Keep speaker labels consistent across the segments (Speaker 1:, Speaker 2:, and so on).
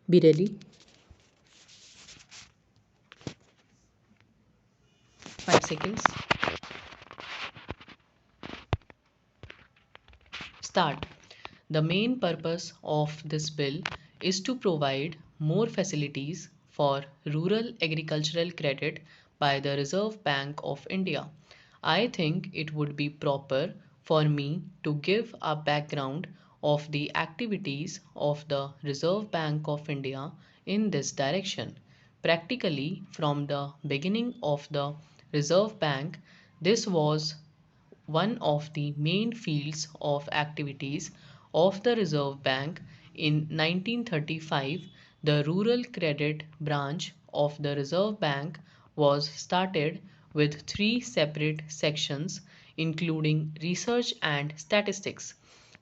Speaker 1: Be ready. 5 seconds. Start. The main purpose of this bill is to provide more facilities for rural agricultural credit by the Reserve Bank of India. I think it would be proper for me to give a background of the activities of the Reserve Bank of India in this direction. Practically, from the beginning of the Reserve Bank, this was one of the main fields of activities of the Reserve Bank. In 1935, the Rural Credit Branch of the Reserve Bank was started with three separate sections, including research and statistics.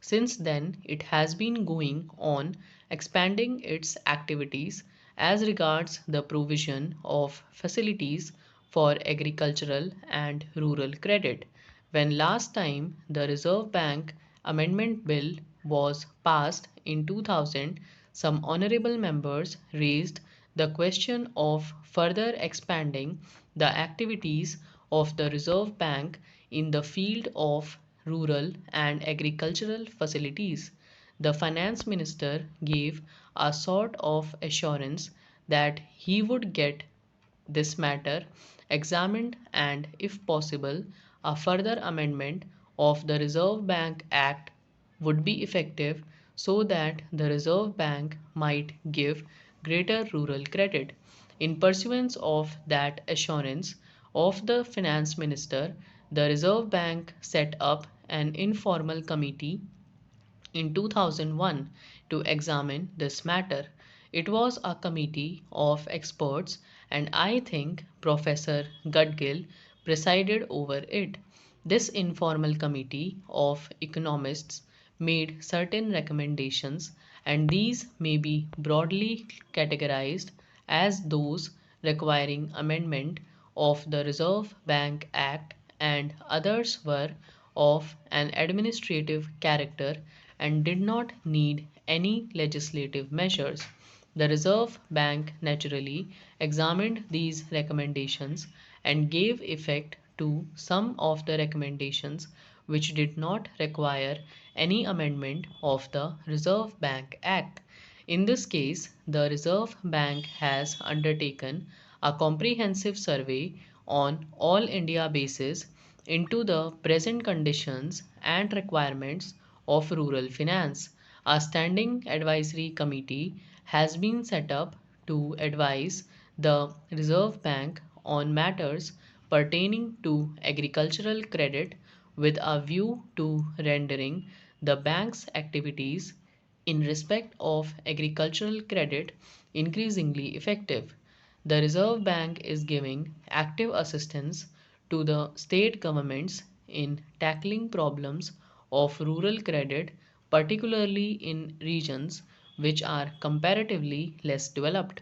Speaker 1: Since then, it has been going on expanding its activities as regards the provision of facilities for agricultural and rural credit. When last time the Reserve Bank Amendment Bill was passed in 2000, some honorable members raised the question of further expanding the activities of the Reserve Bank in the field of rural and agricultural facilities. The finance minister gave a sort of assurance that he would get this matter examined and, if possible, a further amendment of the Reserve Bank Act would be effective so that the Reserve Bank might give greater rural credit. In pursuance of that assurance of the finance minister, the Reserve Bank set up an informal committee in 2001 to examine this matter. It was a committee of experts, and I think Professor Gudgill presided over it. This informal committee of economists made certain recommendations, and these may be broadly categorized as those requiring amendment of the Reserve Bank Act, and others were of an administrative character and did not need any legislative measures. The Reserve Bank naturally examined these recommendations and gave effect to some of the recommendations which did not require any amendment of the Reserve Bank Act. In this case, the Reserve Bank has undertaken a comprehensive survey on all India basis into the present conditions and requirements of rural finance. A standing advisory committee has been set up to advise the Reserve Bank on matters pertaining to agricultural credit with a view to rendering the bank's activities in respect of agricultural credit increasingly effective. The Reserve Bank is giving active assistance to the state governments in tackling problems of rural credit, particularly in regions which are comparatively less developed.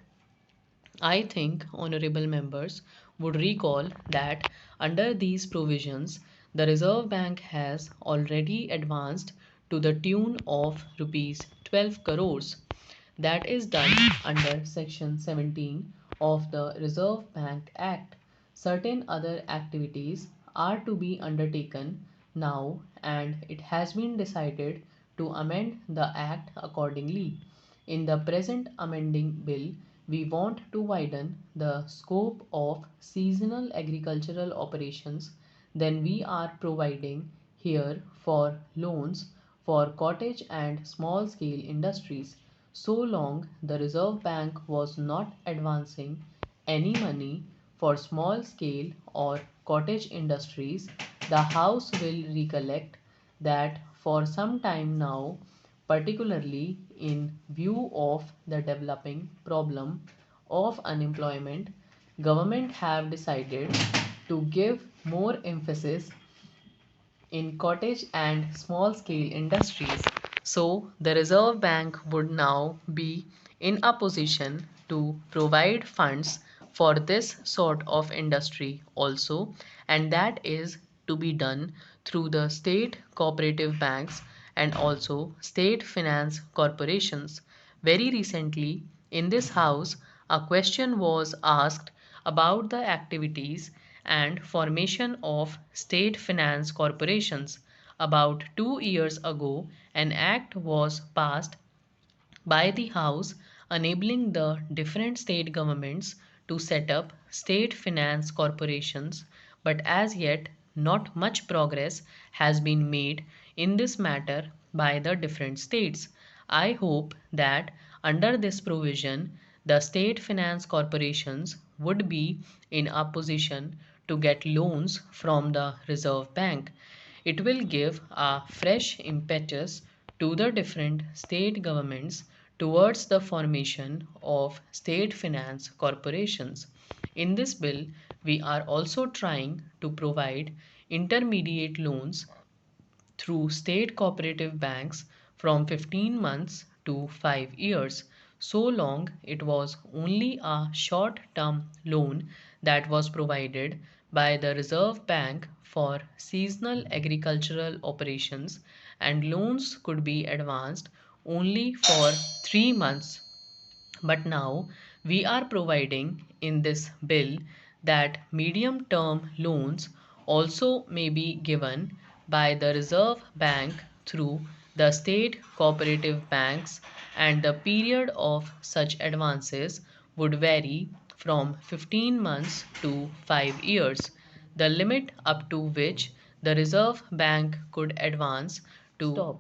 Speaker 1: I think honorable members would recall that under these provisions, the Reserve Bank has already advanced to the tune of rupees 12 crores. That is done under Section 17 of the Reserve Bank Act. Certain other activities are to be undertaken now, and it has been decided to amend the Act accordingly. In the present amending bill, we want to widen the scope of seasonal agricultural operations than we are providing here for loans for cottage and small scale industries. So long the Reserve Bank was not advancing any money for small scale or cottage industries, the House will recollect that for some time now, particularly in view of the developing problem of unemployment, government have decided to give more emphasis in cottage and small scale industries. So, the Reserve Bank would now be in a position to provide funds for this sort of industry also, and that is to be done through the state cooperative banks and also state finance corporations. Very recently, In this house, a question was asked about the activities and formation of state finance corporations. About 2 years ago, an act was passed by the House enabling the different state governments to set up state finance corporations, but as yet not much progress has been made in this matter by the different states. I hope that under this provision, the state finance corporations would be in a position to get loans from the Reserve Bank. It will give a fresh impetus to the different state governments towards the formation of state finance corporations. In this bill, we are also trying to provide intermediate loans through state cooperative banks from 15 months to 5 years. So long it was only a short term loan that was provided by the Reserve Bank for seasonal agricultural operations, and loans could be advanced only for 3 months. But now we are providing in this bill that medium term loans also may be given by the Reserve Bank through the state cooperative banks, and the period of such advances would vary from 15 months to 5 years. The limit up to which the Reserve Bank could advance to